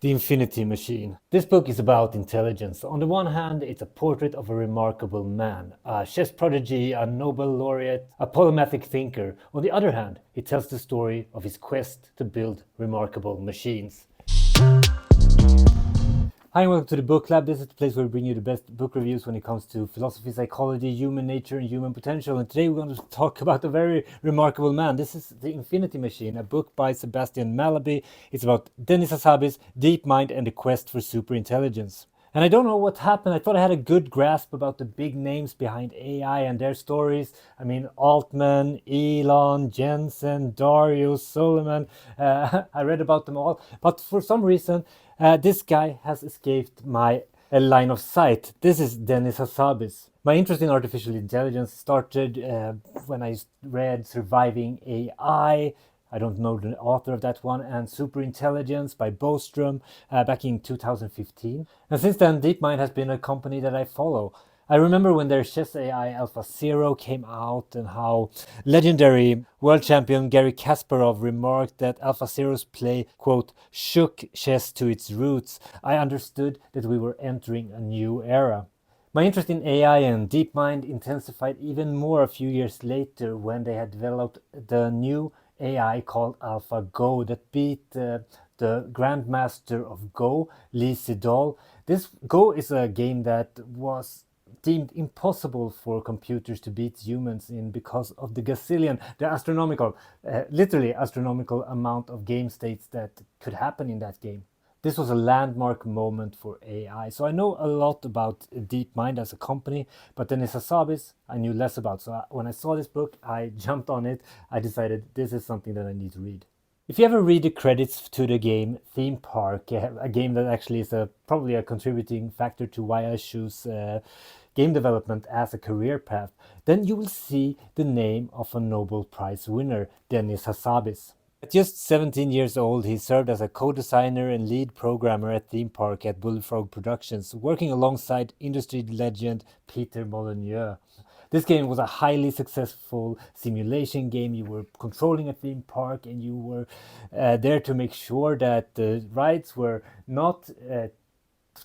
The Infinity Machine. This book is about intelligence. On the one hand, it's a portrait of a remarkable man, a chess prodigy, a Nobel laureate, a polymathic thinker. On the other hand, it tells the story of his quest to build remarkable machines. Hi and welcome to the Booklab. This is the place where we bring you the best book reviews when it comes to philosophy, psychology, human nature, and human potential. And today we're going to talk about a very remarkable man. This is The Infinity Machine, a book by Sebastian Mallaby. It's about Demis Hassabis, DeepMind, and the quest for superintelligence. And I don't know what happened. I thought I had a good grasp about the big names behind AI and their stories. I mean, Altman, Elon, Jensen, Darius, Suleyman. I read about them all. But for some reason, this guy has escaped my line of sight. This is Demis Hassabis. My interest in artificial intelligence started when I read Surviving AI. I don't know the author of that one, and Superintelligence by Bostrom back in 2015. And since then, DeepMind has been a company that I follow. I remember when their chess AI AlphaZero came out and how legendary world champion Garry Kasparov remarked that AlphaZero's play, quote, shook chess to its roots. I understood that we were entering a new era. My interest in AI and DeepMind intensified even more a few years later when they had developed the new AI called AlphaGo that beat the grandmaster of Go, Lee Sedol. This Go is a game that was deemed impossible for computers to beat humans in because of the gazillion, the astronomical, literally astronomical amount of game states that could happen in that game. This was a landmark moment for AI. So I know a lot about DeepMind as a company, but Demis Hassabis I knew less about. So when I saw this book, I jumped on it. I decided this is something that I need to read. If you ever read the credits to the game Theme Park, a game that actually is probably a contributing factor to why I choose game development as a career path, then you will see the name of a Nobel Prize winner, Demis Hassabis. At just 17 years old, he served as a co-designer and lead programmer at Theme Park at Bullfrog Productions, working alongside industry legend Peter Molyneux. This game was a highly successful simulation game. You were controlling a theme park and you were there to make sure that the rides were not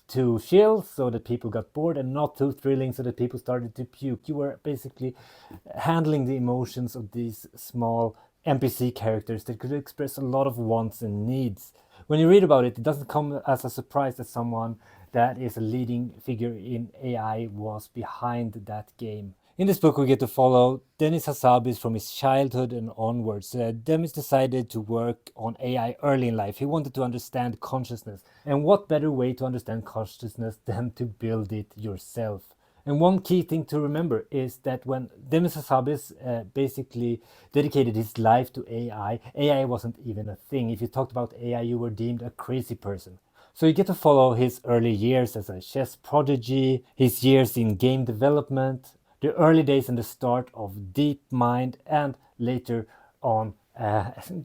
too chill so that people got bored and not too thrilling so that people started to puke. You were basically handling the emotions of these small NPC characters that could express a lot of wants and needs. When you read about it, it doesn't come as a surprise that someone that is a leading figure in AI was behind that game. In this book, we get to follow Demis Hassabis from his childhood and onwards. Demis decided to work on AI early in life. He wanted to understand consciousness. And what better way to understand consciousness than to build it yourself? And one key thing to remember is that when Demis Hassabis basically dedicated his life to AI, AI wasn't even a thing. If you talked about AI, you were deemed a crazy person. So you get to follow his early years as a chess prodigy, his years in game development, the early days and the start of DeepMind, and later on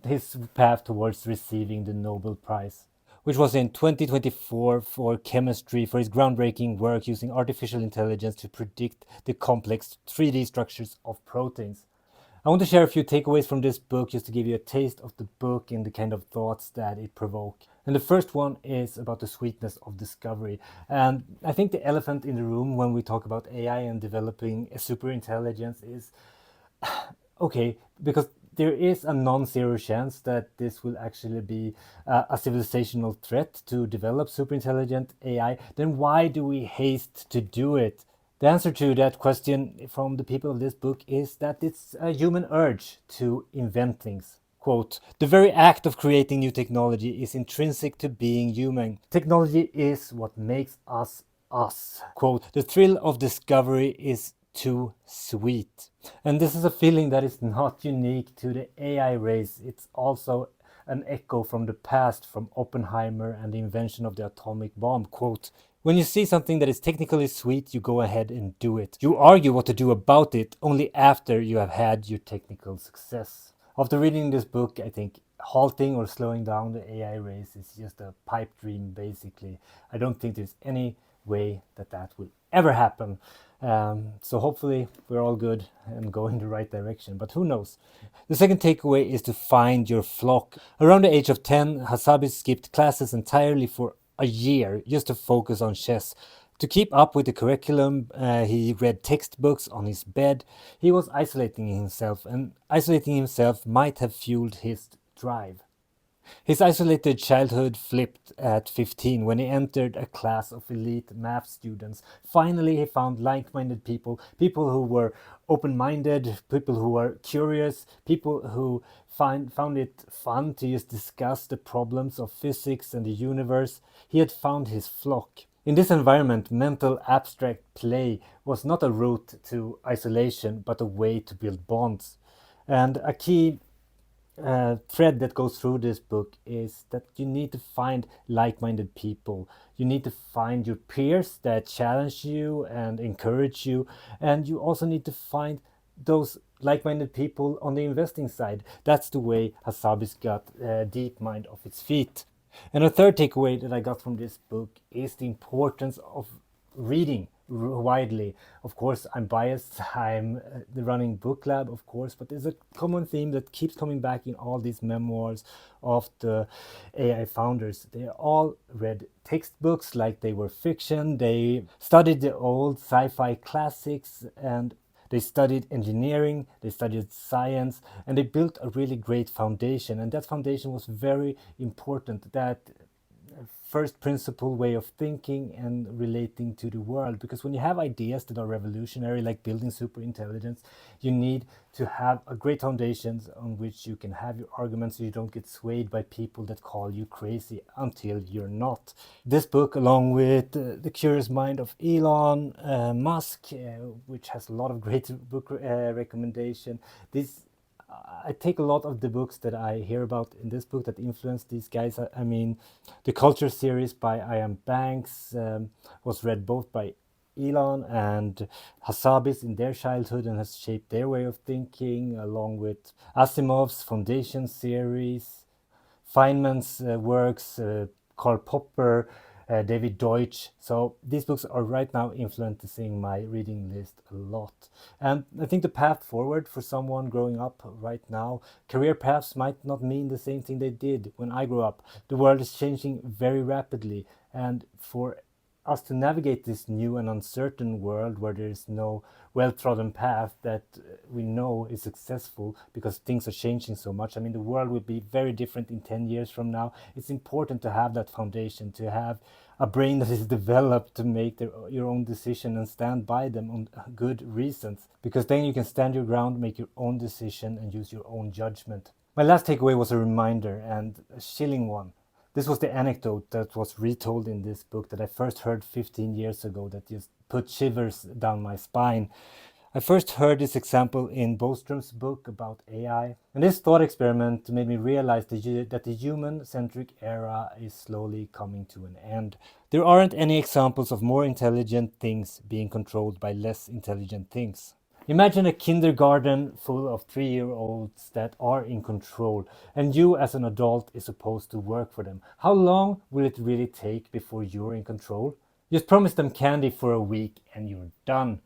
his path towards receiving the Nobel Prize, which was in 2024 for chemistry for his groundbreaking work using artificial intelligence to predict the complex 3D structures of proteins. I want to share a few takeaways from this book just to give you a taste of the book and the kind of thoughts that it provokes. And the first one is about the sweetness of discovery. And I think the elephant in the room when we talk about AI and developing a superintelligence is, okay, because there is a non-zero chance that this will actually be a civilizational threat to develop superintelligent AI, then why do we haste to do it? The answer to that question from the people of this book is that it's a human urge to invent things. Quote, the very act of creating new technology is intrinsic to being human. Technology is what makes us us. Quote, the thrill of discovery is too sweet. And this is a feeling that is not unique to the AI race. It's also an echo from the past, from Oppenheimer and the invention of the atomic bomb. Quote, when you see something that is technically sweet, you go ahead and do it. You argue what to do about it only after you have had your technical success. After reading this book, I think halting or slowing down the AI race is just a pipe dream, basically. I don't think there's any way that that will ever happen. So hopefully we're all good and go in the right direction, but who knows? The second takeaway is to find your flock. Around the age of 10, Hassabis skipped classes entirely for a year just to focus on chess. To keep up with the curriculum, he read textbooks on his bed. He was isolating himself, and isolating himself might have fueled his drive. His isolated childhood flipped at 15 when he entered a class of elite math students. Finally, he found like-minded people, people who were open-minded, people who were curious, people who found it fun to just discuss the problems of physics and the universe. He had found his flock. In this environment, mental abstract play was not a route to isolation, but a way to build bonds. And a key thread that goes through this book is that you need to find like-minded people. You need to find your peers that challenge you and encourage you, and you also need to find those like-minded people on the investing side. That's the way Hassabis got DeepMind off its feet. And a third takeaway that I got from this book is the importance of reading widely. Of course, I'm biased. I'm running Booklab, of course, but there's a common theme that keeps coming back in all these memoirs of the AI founders. They all read textbooks like they were fiction. They studied the old sci-fi classics, and they studied engineering, they studied science, and they built a really great foundation. And that foundation was very important, that first principle way of thinking and relating to the world. Because when you have ideas that are revolutionary, like building superintelligence, you need to have a great foundations on which you can have your arguments so you don't get swayed by people that call you crazy until you're not. This book, along with The Curious Mind of Elon Musk, which has a lot of great book recommendation, I take a lot of the books that I hear about in this book that influence these guys. I mean, the Culture series by I.M. Banks was read both by Elon and Hassabis in their childhood and has shaped their way of thinking, along with Asimov's Foundation series, Feynman's works, Karl Popper, David Deutsch. So these books are right now influencing my reading list a lot. And I think the path forward for someone growing up right now, career paths might not mean the same thing they did when I grew up. The world is changing very rapidly, and for us to navigate this new and uncertain world where there is no well-trodden path that we know is successful because things are changing so much. I mean, the world will be very different in 10 years from now. It's important to have that foundation, to have a brain that is developed to make your own decision and stand by them on good reasons, because then you can stand your ground, make your own decision, and use your own judgment. My last takeaway was a reminder, and a chilling one. This was the anecdote that was retold in this book that I first heard 15 years ago that just put shivers down my spine. I first heard this example in Bostrom's book about AI, and this thought experiment made me realize that the human-centric era is slowly coming to an end. There aren't any examples of more intelligent things being controlled by less intelligent things. Imagine a kindergarten full of 3-year-olds that are in control, and you as an adult is supposed to work for them. How long will it really take before you're in control? Just promise them candy for a week and you're done.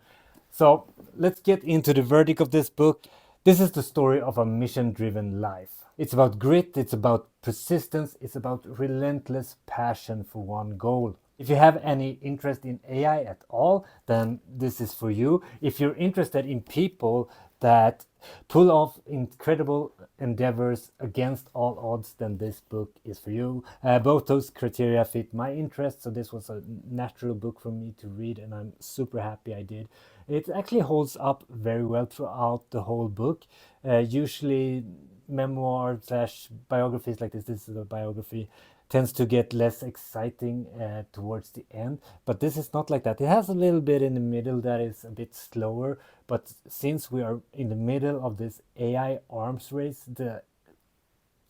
So let's get into the verdict of this book. This is the story of a mission-driven life. It's about grit, it's about persistence, it's about relentless passion for one goal. If you have any interest in AI at all, then this is for you. If you're interested in people that pull off incredible endeavors against all odds, then this book is for you. Both those criteria fit my interest, so this was a natural book for me to read, and I'm super happy I did. It actually holds up very well throughout the whole book. Usually memoir slash biographies like this is a biography, tends to get less exciting towards the end, but this is not like that. It has a little bit in the middle that is a bit slower, but since we are in the middle of this AI arms race, the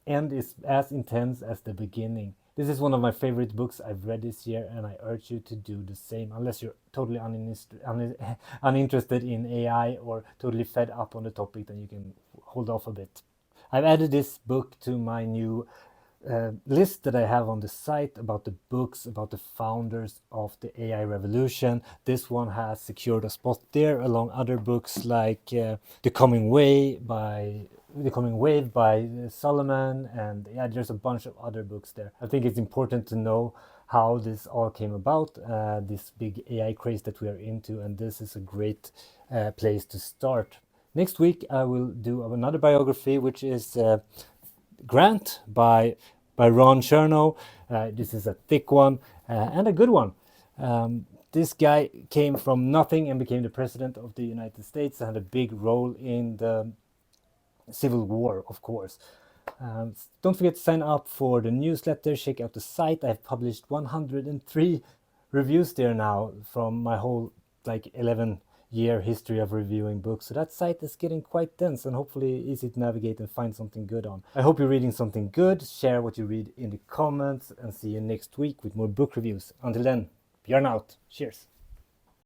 end is as intense as the beginning. This is one of my favorite books I've read this year, and I urge you to do the same, unless you're totally uninterested in AI or totally fed up on the topic, then you can hold off a bit. I've added this book to my new list that I have on the site about the books about the founders of the AI revolution. This one has secured a spot there along other books like The Coming Wave by Suleyman, and yeah, there's a bunch of other books there. I think it's important to know how this all came about, this big AI craze that we are into, and this is a great place to start. Next week I will do another biography, which is Grant by Ron Chernow. This is a thick one and a good one. This guy came from nothing and became the president of the United States and had a big role in the Civil War, of course. Don't forget to sign up for the newsletter. Check out the site. I've published 103 reviews there now from my whole 11-year history of reviewing books. So that site is getting quite dense and hopefully easy to navigate and find something good on. I hope you're reading something good. Share what you read in the comments and see you next week with more book reviews. Until then, Björn out. Cheers.